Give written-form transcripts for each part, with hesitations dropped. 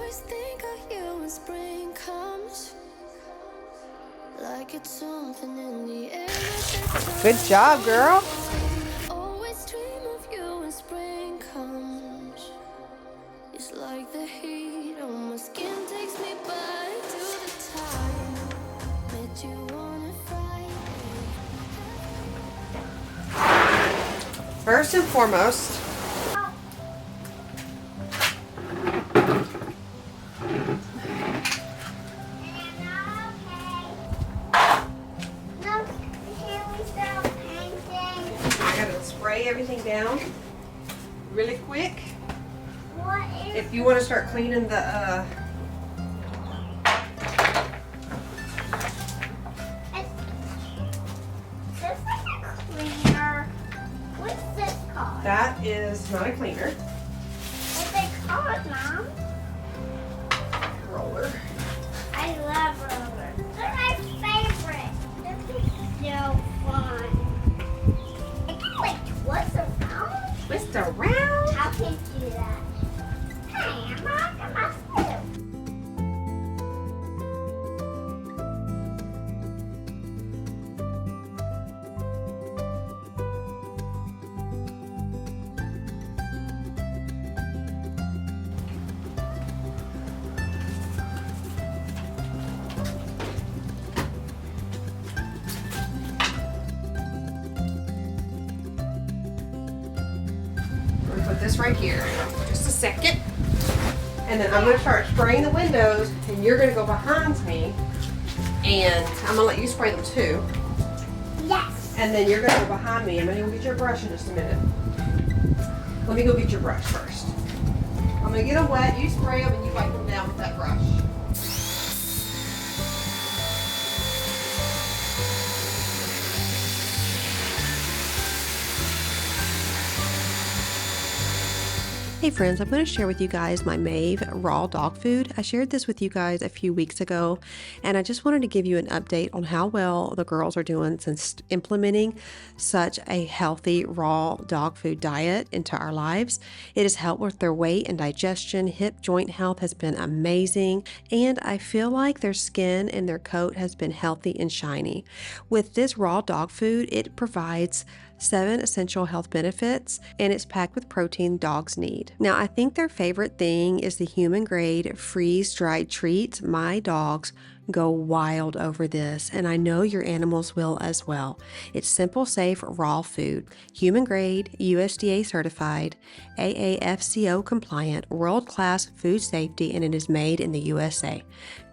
always think of you when spring comes. Like it's something in the air. Good job, girl. Always dream of you when spring comes. It's like the heat on my skin takes me back to the time met you on a Friday. First and foremost, I gotta spray everything down really quick. If you want to start cleaning the This like a cleaner. What's this called? that is not a cleaner. What's it called, Mom? Roller. I love rollers. They're my favorite. This is so fun. It can like twist around. Twist around. How can you do that? Hey, I'm not gonna mess We're gonna put this right here. Just a second. And then I'm gonna start spraying the windows, and you're gonna go behind me, and I'm gonna let you spray them too. Yes. And then you're gonna go behind me. I'm gonna go get your brush in just a minute. Let me go get your brush first. I'm gonna get them wet, you spray them, and you wipe them down with that brush. Hey friends, I'm going to share with you guys my Maeve raw dog food. I shared this with you guys a few weeks ago, and I just wanted to give you an update on how well the girls are doing since implementing such a healthy raw dog food diet into our lives. It has helped with their weight and digestion. Hip joint health has been amazing, and I feel like their skin and their coat has been healthy and shiny. With this raw dog food, it provides 7 essential health benefits, and it's packed with protein dogs need. Now, I think their favorite thing is the human grade freeze-dried treats. My dogs go wild over this, and I know your animals will as well. It's simple, safe, raw food, human grade, USDA certified, AAFCO compliant, world-class food safety, and it is made in the USA.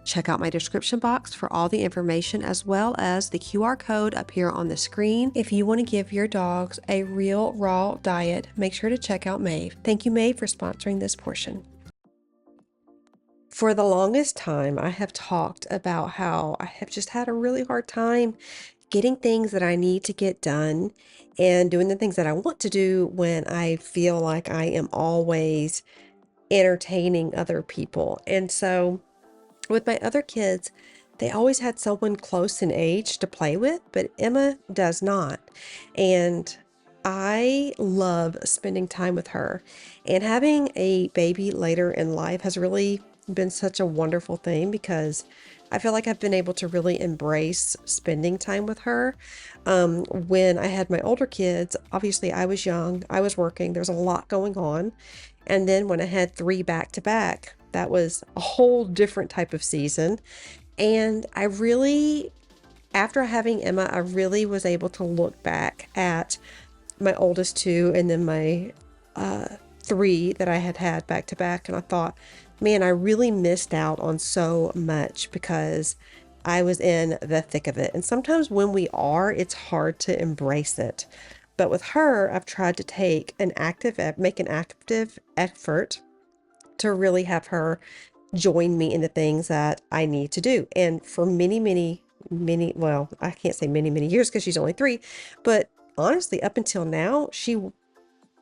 Check out my description box for all the information, as well as the QR code up here on the screen. If you want to give your dogs a real raw diet, make sure to check out Maeve. Thank you, Maeve, for sponsoring this portion. For the longest time, I have talked about how I have just had a really hard time getting things that I need to get done and doing the things that I want to do when I feel like I am always entertaining other people. And so with my other kids, they always had someone close in age to play with, but Emma does not. And I love spending time with her. And having a baby later in life has really been such a wonderful thing, because I feel like I've been able to really embrace spending time with her. When I had my older kids, obviously I was young, I was working, there's a lot going on. And then when I had 3 back to back, that was a whole different type of season. And I really, after having Emma, I really was able to look back at my oldest 2 and then my 3 that I had had back to back. And I thought, man, I really missed out on so much because I was in the thick of it. And sometimes when we are, it's hard to embrace it. But with her, I've tried to make an active effort to really have her join me in the things that I need to do. And for many, well, I can't say many years because she's only 3, but honestly, up until now, she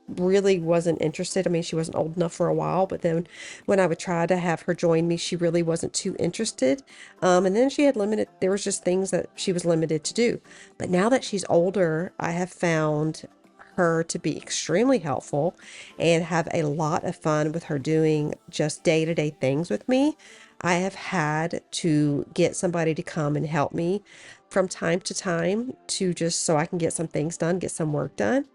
really wasn't interested. I mean, she wasn't old enough for a while, but then when I would try to have her join me, she really wasn't too interested. And then there was just things that she was limited to do. But now that she's older, I have found her to be extremely helpful and have a lot of fun with her doing just day-to-day things with me, I have had to get somebody to come and help me from time to time to just so I can get some things done, get some work done.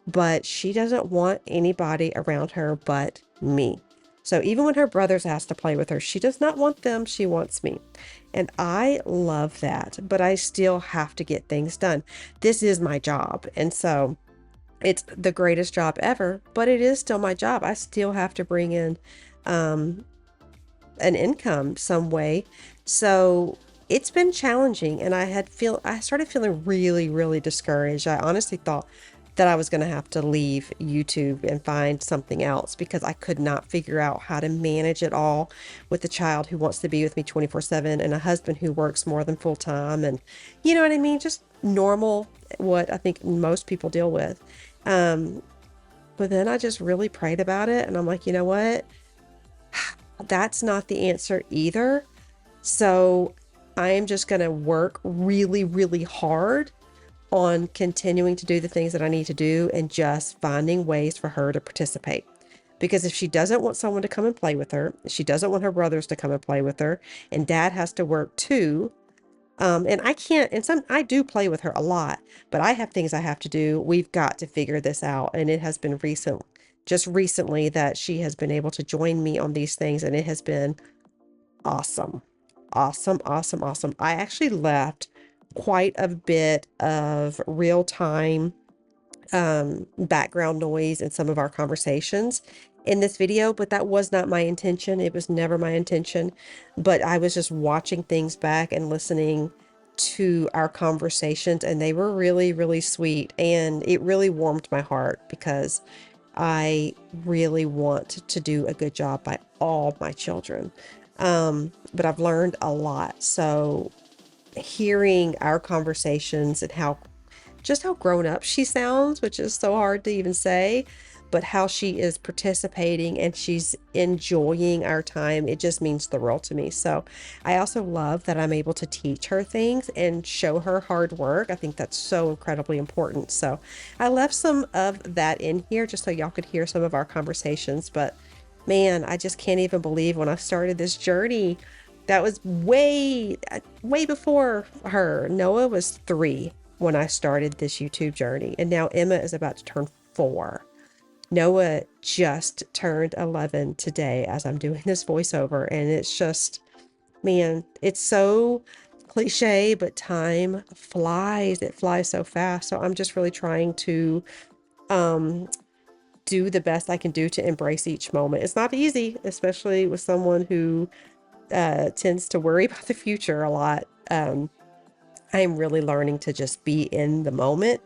But she doesn't want anybody around her but me. So even when her brothers ask to play with her, she does not want them. She wants me. And I love that, but I still have to get things done. This is my job. And so it's the greatest job ever, but it is still my job. I still have to bring in um, an income some way. So it's been challenging, and I started feeling really, really discouraged. I honestly thought that I was going to have to leave YouTube and find something else because I could not figure out how to manage it all with a child who wants to be with me 24/7 and a husband who works more than full time. And you know what I mean? Just normal, what I think most people deal with. Um, but then I just really prayed about it, and I'm like, you know what? That's not the answer either. So I am just going to work really, really hard on continuing to do the things that I need to do and just finding ways for her to participate. Because if she doesn't want someone to come and play with her, she doesn't want her brothers to come and play with her, and dad has to work too. And I can't, and I do play with her a lot, but I have things I have to do. We've got to figure this out. And it has been just recently that she has been able to join me on these things, and it has been awesome. Awesome, awesome, awesome. I actually left quite a bit of real time background noise in some of our conversations in this video, but that was not my intention. It was never my intention, but I was just watching things back and listening to our conversations, and they were really, really sweet, and it really warmed my heart because I really want to do a good job by all my children. But I've learned a lot. So hearing our conversations and how grown up she sounds, which is so hard to even say, but how she is participating and she's enjoying our time, it just means the world to me. So I also love that I'm able to teach her things and show her hard work. I think that's so incredibly important. So I left some of that in here just so y'all could hear some of our conversations. But man, I just can't even believe when I started this journey. That was way, way before her. Noah was 3 when I started this YouTube journey, and now Emma is about to turn 4. Noah just turned 11 today as I'm doing this voiceover, and it's just, man, it's so cliche, but time flies. It flies so fast. So I'm just really trying to um, do the best I can do to embrace each moment. It's not easy, especially with someone who tends to worry about the future a lot. I'm really learning to just be in the moment,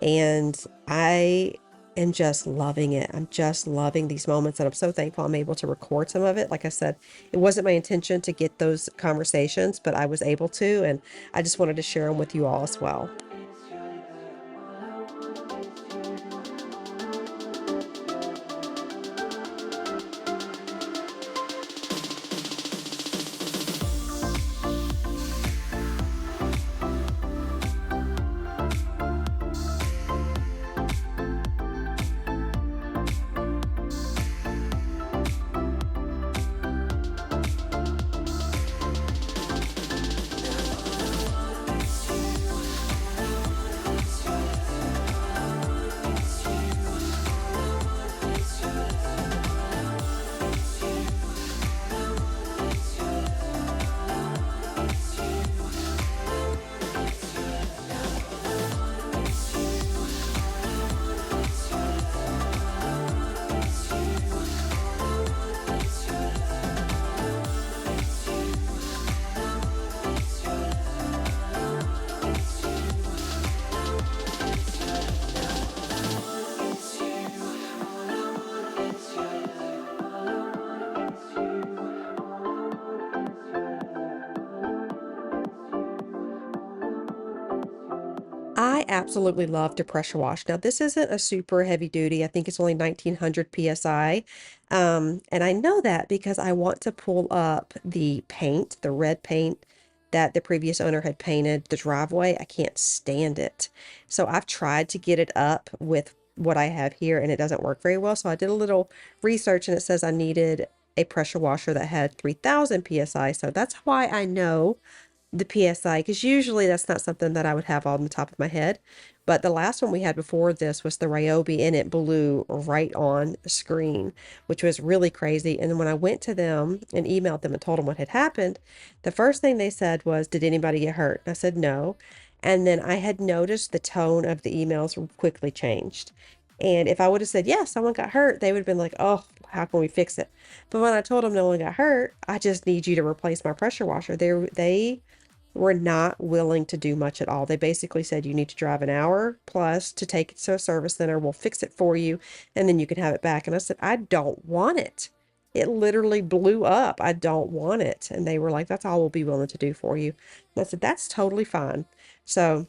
and I am just loving it. I'm just loving these moments, and I'm so thankful I'm able to record some of it. Like I said, it wasn't my intention to get those conversations, but I was able to, and I just wanted to share them with you all as well. I absolutely love to pressure wash. Now, this isn't a super heavy duty. I think it's only 1900 PSI. And I know that because I want to pull up the paint, the red paint that the previous owner had painted the driveway. I can't stand it. So I've tried to get it up with what I have here, and it doesn't work very well. So I did a little research, and it says I needed a pressure washer that had 3000 psi. So that's why I know the PSI, because usually that's not something that I would have on the top of my head. But the last one we had before this was the Ryobi, and it blew right on screen, which was really crazy. And when I went to them and emailed them and told them what had happened, the first thing they said was, "Did anybody get hurt?" I said no. And then I had noticed the tone of the emails quickly changed. And if I would have said, yes, someone got hurt, they would have been like, oh, how can we fix it? But when I told them no one got hurt, I just need you to replace my pressure washer. They were not willing to do much at all. They basically said, you need to drive an hour plus to take it to a service center. We'll fix it for you, and then you can have it back. And I said, I don't want it. It literally blew up. I don't want it. And they were like, that's all we'll be willing to do for you. And I said, that's totally fine. So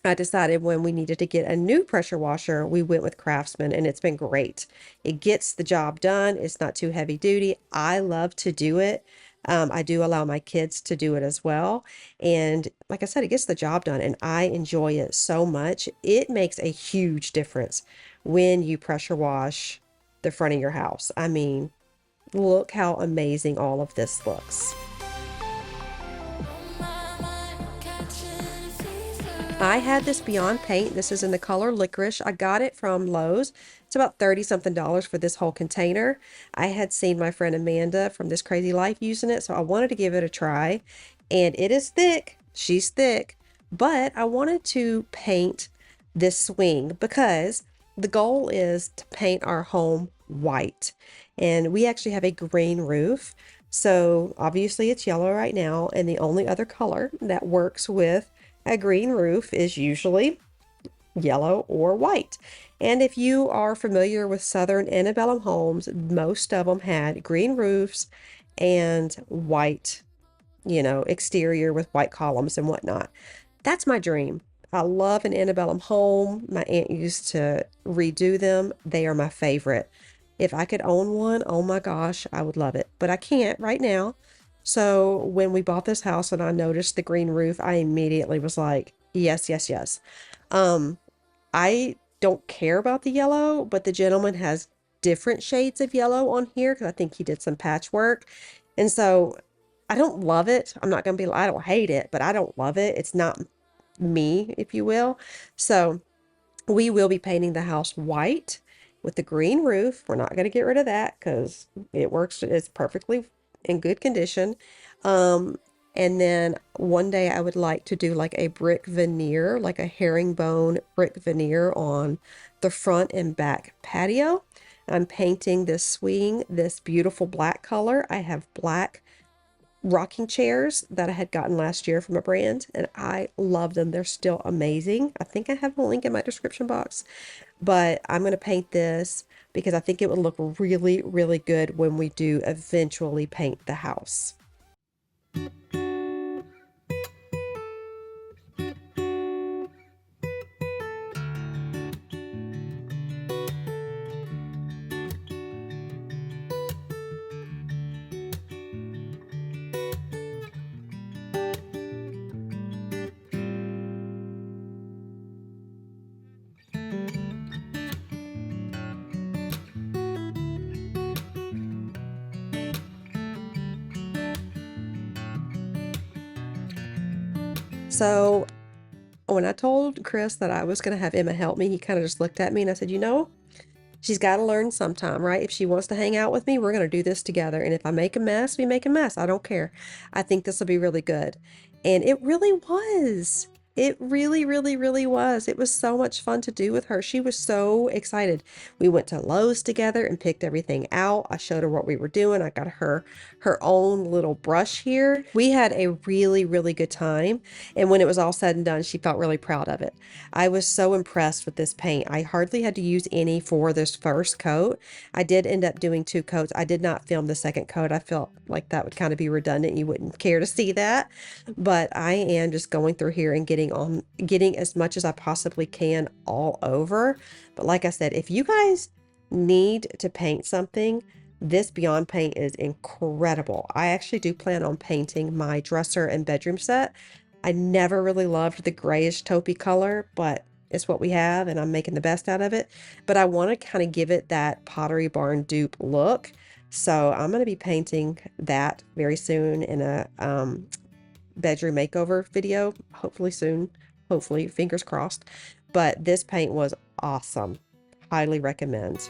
I decided when we needed to get a new pressure washer, we went with Craftsman, and it's been great. It gets the job done. It's not too heavy duty. I love to do it. I do allow my kids to do it as well. And like I said, it gets the job done, and I enjoy it so much. It makes a huge difference when you pressure wash the front of your house. I mean, look how amazing all of this looks. I had this Beyond Paint. This is in the color Licorice. I got it from Lowe's. It's about 30 something dollars for this whole container. I had seen my friend Amanda from This Crazy Life using it, so I wanted to give it a try. And it is thick. She's thick. But I wanted to paint this swing because the goal is to paint our home white. And we actually have a green roof. So obviously it's yellow right now, and the only other color that works with a green roof is usually yellow or white. And if you are familiar with Southern antebellum homes, most of them had green roofs and white, exterior with white columns and whatnot. That's my dream. I love an antebellum home. My aunt used to redo them. They are my favorite. If I could own one, oh my gosh, I would love it. But I can't right now. So when we bought this house and I noticed the green roof, I immediately was like, yes, yes, yes. I don't care about the yellow, but the gentleman has different shades of yellow on here because I think he did some patchwork. And so I don't love it. I'm not going to be, I don't hate it, but I don't love it. It's not me, if you will. So we will be painting the house white with the green roof. We're not going to get rid of that because it works. It's perfectly in good condition. And then one day I would like to do like a brick veneer, like a herringbone brick veneer on the front and back patio. I'm painting this swing, this beautiful black color. I have black rocking chairs that I had gotten last year from a brand, and I love them. They're still amazing. I think I have a link in my description box, but I'm going to paint this because I think it would look really, really good when we do eventually paint the house. So when I told Chris that I was going to have Emma help me, he kind of just looked at me and I said, she's got to learn sometime, right? If she wants to hang out with me, we're going to do this together. And if I make a mess, we make a mess. I don't care. I think this will be really good. And it really was. It really, really, really was. It was so much fun to do with her. She was so excited. We went to Lowe's together and picked everything out. I showed her what we were doing. I got her own little brush here. We had a really, really good time. And when it was all said and done, she felt really proud of it. I was so impressed with this paint. I hardly had to use any for this first coat. I did end up doing 2 coats. I did not film the second coat. I felt like that would kind of be redundant. You wouldn't care to see that. But I am just going through here and getting as much as I possibly can all over. But like I said, if you guys need to paint something, this Beyond Paint is incredible. I actually do plan on painting my dresser and bedroom set. I never really loved the grayish taupey color, but It's what we have, and I'm making the best out of it. But I want to kind of give it that Pottery Barn dupe look. So I'm going to be painting that very soon in a bedroom makeover video, hopefully soon. Hopefully, fingers crossed. But this paint was awesome. Highly recommend.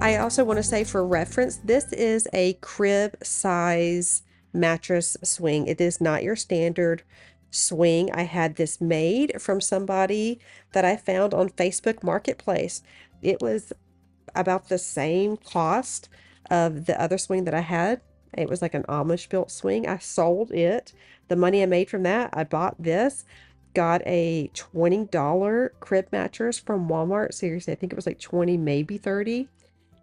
I also want to say for reference, this is a crib size mattress swing. It is not your standard swing. I had this made from somebody that I found on Facebook Marketplace. It was about the same cost of the other swing that I had. It was like an Amish built swing. I sold it. The money I made from that, I bought this. Got a $20 crib mattress from Walmart. Seriously, I think it was like 20, maybe 30.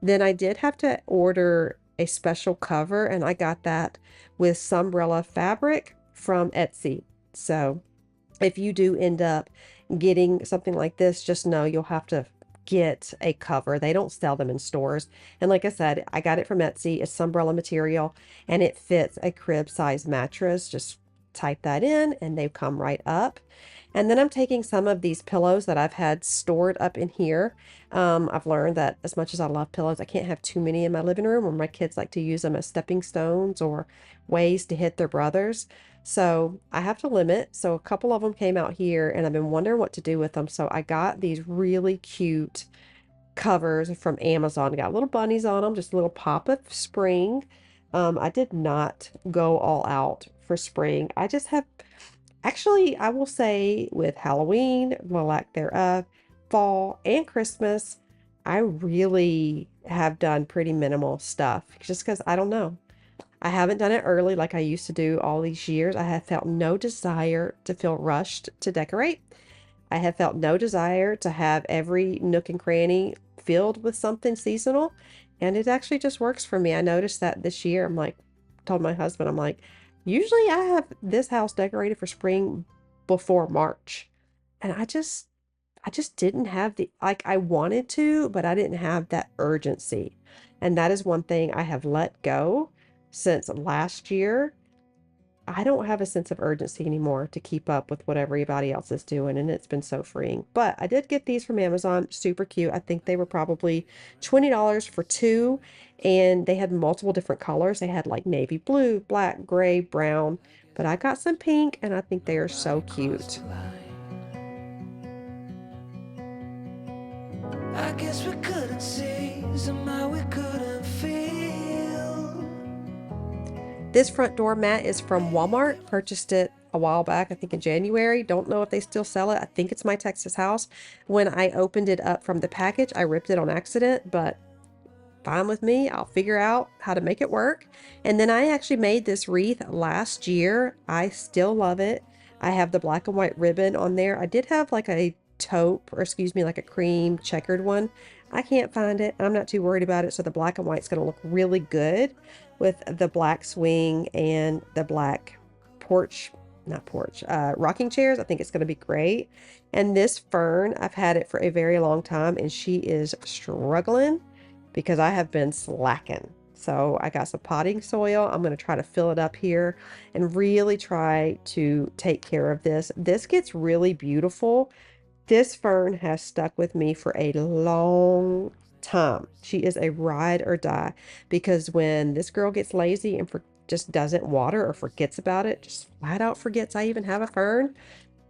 Then I did have to order a special cover, and I got that with Sunbrella fabric from Etsy. So if you do end up getting something like this, just know you'll have to get a cover. They don't sell them in stores. And like I said, I got it from Etsy. It's Sunbrella material, and it fits a crib size mattress. Just type that in and they come right up. And then I'm taking some of these pillows that I've had stored up in here. I've learned that as much as I love pillows, I can't have too many in my living room, or my kids like to use them as stepping stones or ways to hit their brothers. So I have to limit. So a couple of them came out here, and I've been wondering what to do with them. So I got these really cute covers from Amazon. Got little bunnies on them, just a little pop of spring. I did not go all out for spring. I just have, actually, I will say with Halloween, the lack thereof, fall, and Christmas, I really have done pretty minimal stuff just because I don't know. I haven't done it early like I used to do all these years. I have felt no desire to feel rushed to decorate. I have felt no desire to have every nook and cranny filled with something seasonal. And it actually just works for me. I noticed that this year. I'm like, told my husband, I'm like, usually I have this house decorated for spring before March. And I just didn't have the, like, I wanted to, but I didn't have that urgency. And that is one thing I have let go since last year. I don't have a sense of urgency anymore to keep up with what everybody else is doing, and it's been so freeing. But I did get these from Amazon, super cute. I think they were probably $20 for two, and they had multiple different colors. They had like navy blue, black, gray, brown, but I got some pink, and I think they are so cute. I guess we couldn't see, somehow we couldn't feel. This front door mat is from Walmart. Purchased it a while back, I think in January. Don't know if they still sell it. I think it's my Texas house. When I opened it up from the package, I ripped it on accident, but fine with me. I'll figure out how to make it work. And then I actually made this wreath last year. I still love it. I have the black and white ribbon on there. I did have like a taupe, or excuse me, like a cream checkered one. I can't find it. I'm not too worried about it. So the black and white's going to look really good with the black swing and the black rocking chairs. I think it's going to be great. And this fern, I've had it for a very long time and she is struggling because I have been slacking. So I got some potting soil. I'm going to try to fill it up here and really try to take care of this. This gets really beautiful. This fern has stuck with me for a long time. She is a ride or die because when this girl gets lazy and just doesn't water or forgets about it, just flat out forgets I even have a fern,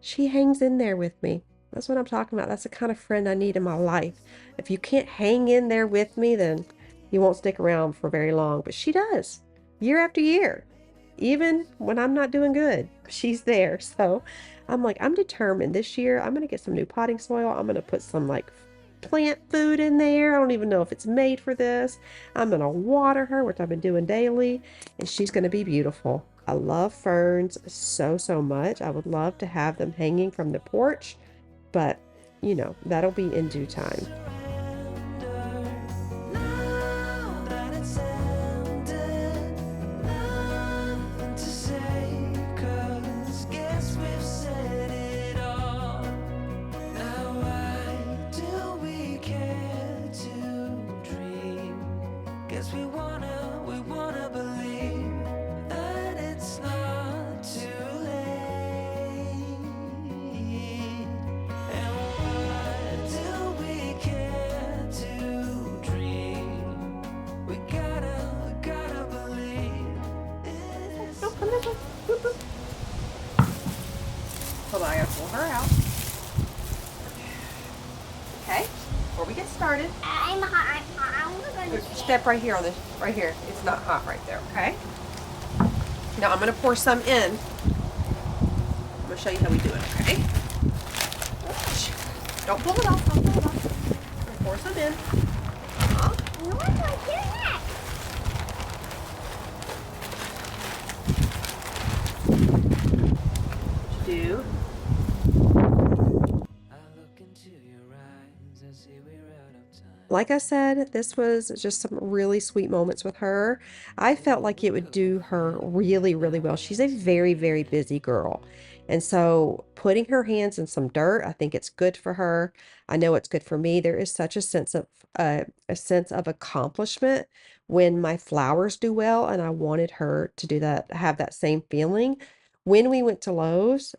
she hangs in there with me. That's what I'm talking about. That's the kind of friend I need in my life. If you can't hang in there with me, then you won't stick around for very long. But she does, year after year. Even when I'm not doing good, she's there. So I'm like, I'm determined this year. I'm going to get some new potting soil. I'm going to put some like plant food in there. I don't even know if it's made for this. I'm going to water her, which I've been doing daily, and she's going to be beautiful. I love ferns so, so much. I would love to have them hanging from the porch, but you know, that'll be in due time. Hold on, I gotta pull her out. Okay, before we get started, I'm hot. I'm going to step right here on this, right here. It's not hot right there, okay? Now I'm gonna pour some in. I'm gonna show you how we do it, okay? Don't pull it off, don't pull it off. I'm gonna pour some in. What do I do next? What you do? Like I said, this was just some really sweet moments with her. I felt like it would do her really, really well. She's a very, very busy girl. And so putting her hands in some dirt, I think it's good for her. I know it's good for me. There is such a sense of accomplishment when my flowers do well, and I wanted her to do that, have that same feeling. When we went to Lowe's,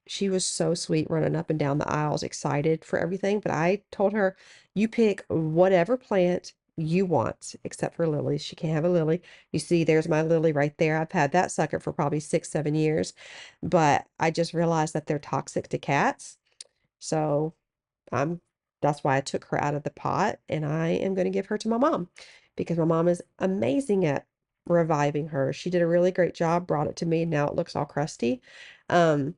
she was so sweet running up and down the aisles, excited for everything. But I told her, you pick whatever plant you want, except for lilies. She can't have a lily. You see, there's my lily right there. I've had that sucker for probably 6, 7 years, but I just realized that they're toxic to cats. So that's why I took her out of the pot, and I am going to give her to my mom because my mom is amazing at reviving her. She did a really great job, brought it to me, and now it looks all crusty. I'm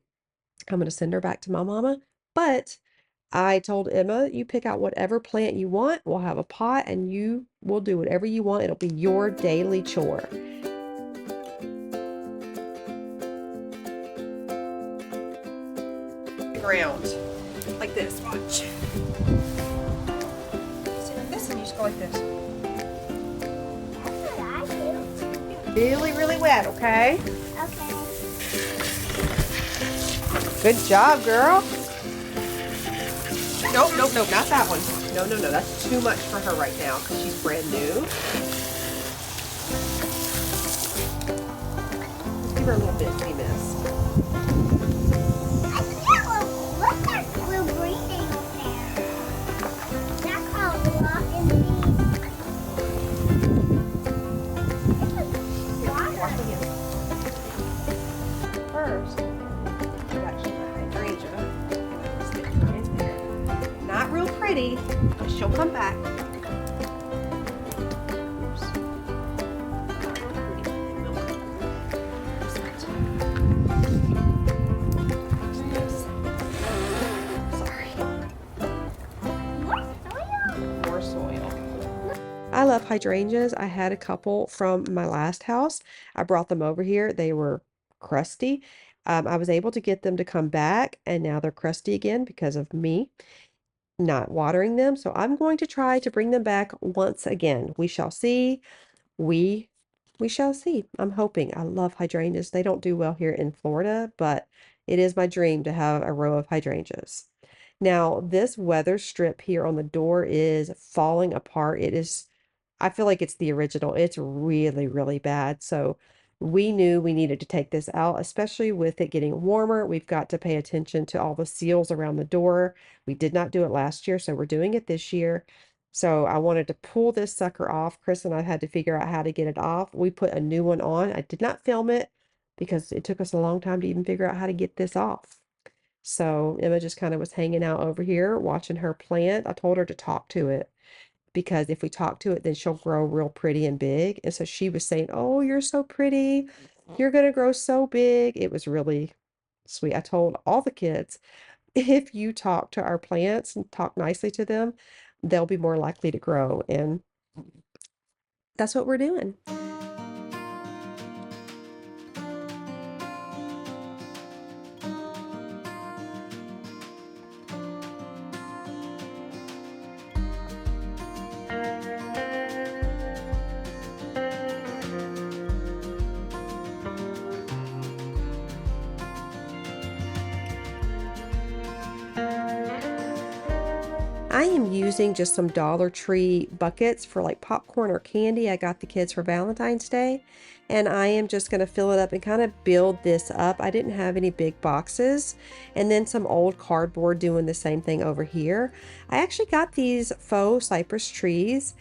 going to send her back to my mama, but I told Emma, you pick out whatever plant you want. We'll have a pot and you will do whatever you want. It'll be your daily chore. Ground like this, watch. See, like this, and you just go like this. That's what I do. Really, really wet, okay? Okay. Good job, girl. Nope, nope, nope, not that one. No, no, no, that's too much for her right now because she's brand new. Let's give her a little bit, miss. I feel look at blue breathing up there. That's called rock and bees. Wash my hands. First, actually my hydrangea. Stick her in there. Not real pretty, but she'll come back. Oops. Not real pretty. I love hydrangeas. I had a couple from my last house. I brought them over here. They were crusty. I was able to get them to come back, and now they're crusty again because of me not watering them. So I'm going to try to bring them back once again. We shall see. We we shall see. I'm hoping. I love hydrangeas. They don't do well here in Florida, but it is my dream to have a row of hydrangeas. Now, this weather strip here on the door is falling apart. It is, I feel like it's the original. It's really, really bad. So we knew we needed to take this out, especially with it getting warmer. We've got to pay attention to all the seals around the door. We did not do it last year, so we're doing it this year. So I wanted to pull this sucker off. Chris and I had to figure out how to get it off. We put a new one on. I did not film it because it took us a long time to even figure out how to get this off. So Emma just kind of was hanging out over here watching her plant. I told her to talk to it because if we talk to it, then she'll grow real pretty and big. And so she was saying, "Oh, you're so pretty. You're going to grow so big." It was really sweet. I told all the kids, if you talk to our plants and talk nicely to them, they'll be more likely to grow. And that's what we're doing. I am using just some Dollar Tree buckets for like popcorn or candy. I got the kids for Valentine's Day, and I am just going to fill it up and kind of build this up. I didn't have any big boxes, and then some old cardboard doing the same thing over here. I actually got these faux cypress trees.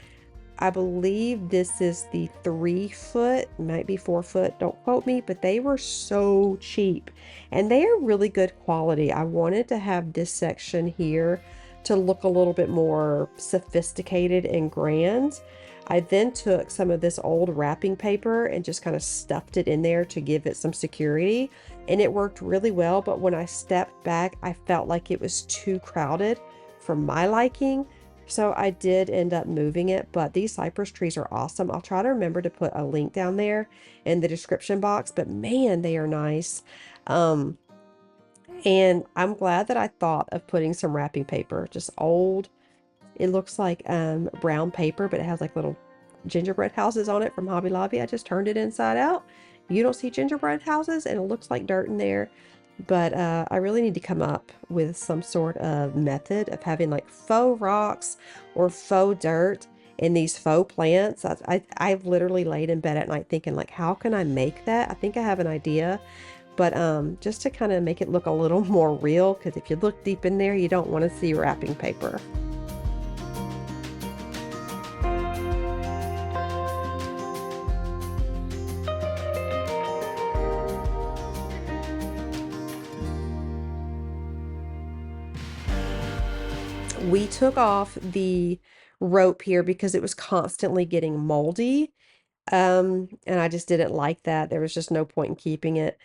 I believe this is the 3-foot, might be 4-foot, don't quote me, but they were so cheap and they are really good quality. I wanted to have this section here to look a little bit more sophisticated and grand. I then took some of this old wrapping paper and just kind of stuffed it in there to give it some security, and it worked really well. But when I stepped back, I felt like it was too crowded for my liking. So I did end up moving it, but these cypress trees are awesome. I'll try to remember to put a link down there in the description box, but man, they are nice. And I'm glad that I thought of putting some wrapping paper, just old, it looks like brown paper, but it has like little gingerbread houses on it from Hobby Lobby. I just turned it inside out. You don't see gingerbread houses and it looks like dirt in there. But I really need to come up with some sort of method of having like faux rocks or faux dirt in these faux plants. I've literally laid in bed at night thinking like, how can I make that? I think I have an idea, but just to kind of make it look a little more real, because if you look deep in there, you don't want to see wrapping paper. We took off the rope here because it was constantly getting moldy. And I just didn't like that. There was just no point in keeping it.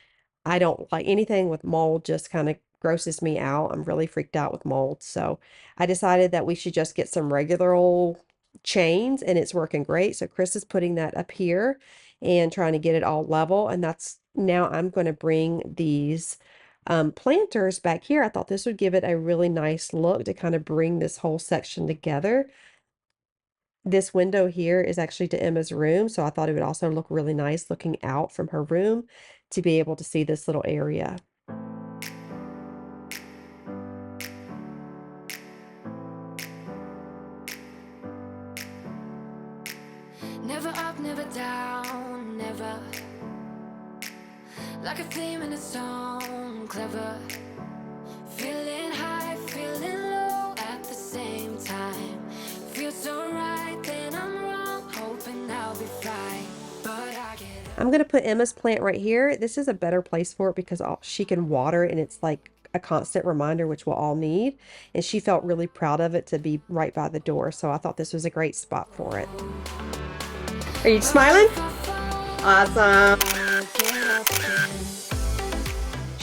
I don't like anything with mold, just kind of grosses me out. I'm really freaked out with mold. So I decided that we should just get some regular old chains, and it's working great. So Chris is putting that up here and trying to get it all level. And that's now I'm going to bring these planters back here. I thought this would give it a really nice look to kind of bring this whole section together. This window here is actually to Emma's room, so I thought it would also look really nice looking out from her room to be able to see this little area. Never up, never down, never. Like a theme in a song, clever. Feeling high, feeling low at the same time. Feels so right, then I'm wrong, hoping I'll be fine. But I get up. I'm going to put Emma's plant right here. This is a better place for it because she can water it and it's like a constant reminder, which we'll all need. And she felt really proud of it to be right by the door. So I thought this was a great spot for it. Are you smiling? Awesome.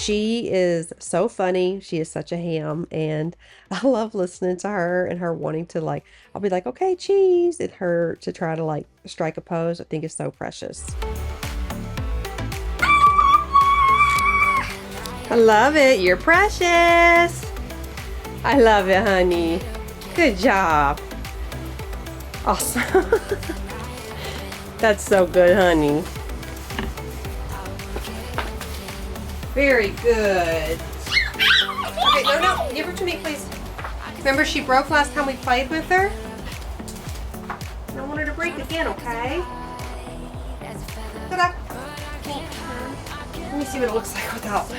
She is so funny. She is such a ham, and I love listening to her and her wanting to like, I'll be like, okay, cheese, and her to try to like strike a pose. I think is so precious. I love it. You're precious. I love it, honey. Good job. Awesome. That's so good, honey. Very good. Okay, no, give her to me, please. Remember she broke last time we played with her? I don't want her to break again, okay? Ta-da. Let me see what it looks like without.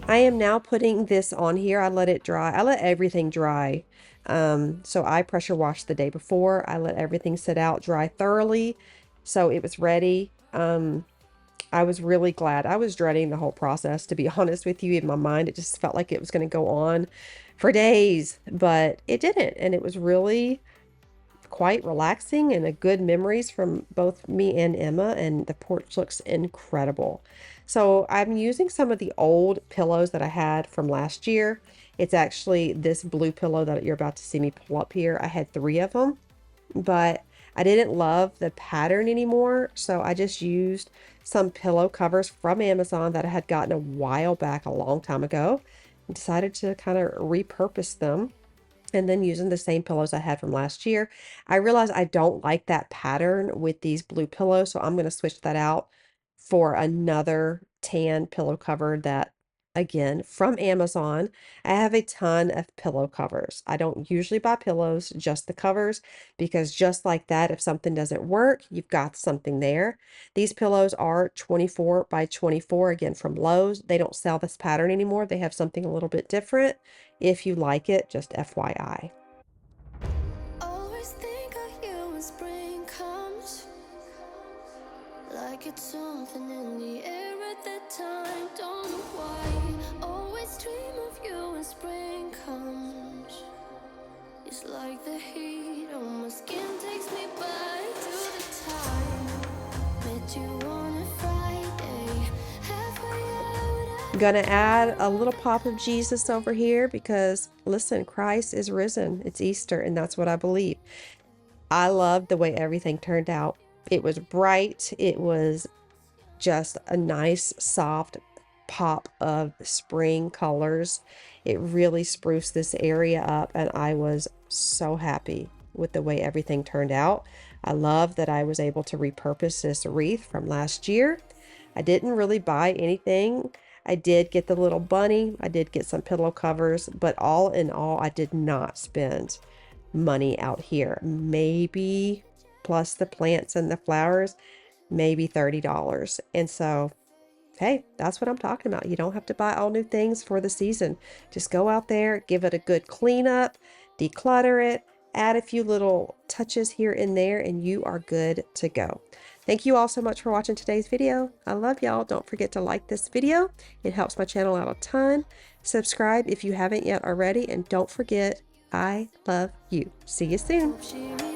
I am now putting this on here. I let it dry. I let everything dry. So I pressure washed the day before. I let everything sit out, dry thoroughly. So it was ready. I was really glad. I was dreading the whole process, to be honest with you. In my mind, it just felt like it was going to go on for days, but it didn't. And it was really quite relaxing and a good memories from both me and Emma, and the porch looks incredible. So I'm using some of the old pillows that I had from last year. It's actually this blue pillow that you're about to see me pull up here. I had 3 of them, but I didn't love the pattern anymore, so I just used some pillow covers from Amazon that I had gotten a while back, a long time ago, and decided to kind of repurpose them. And then using the same pillows I had from last year. I realized I don't like that pattern with these blue pillows, so I'm going to switch that out for another tan pillow cover that, again, from Amazon. I have a ton of pillow covers. I don't usually buy pillows, just the covers, because just like that, if something doesn't work, you've got something there. These pillows are 24 by 24, again, from Lowe's. They don't sell this pattern anymore. They have something a little bit different. If you like it, just FYI. Always think of you when spring comes, like it's something in the air at that time. Don't know why. Always dream of you when spring comes. It's like the heat on my skin takes me back to the time met you on a Friday, halfway out. Gonna add a little pop of Jesus over here because, listen, Christ is risen. It's Easter, and that's what I believe. I loved the way everything turned out. It was bright. It was just a nice, soft pop of spring colors. It really spruced this area up, and I was so happy with the way everything turned out. I love that I was able to repurpose this wreath from last year. I didn't really buy anything. I did get the little bunny. I did get some pillow covers, but all in all, I did not spend money out here. Maybe plus the plants and the flowers, maybe $30. And so, hey, that's what I'm talking about. You don't have to buy all new things for the season. Just go out there, give it a good cleanup, declutter it, add a few little touches here and there, and you are good to go. Thank you all so much for watching today's video. I love y'all. Don't forget to like this video. It helps my channel out a ton. Subscribe if you haven't yet already, and don't forget, I love you. See you soon.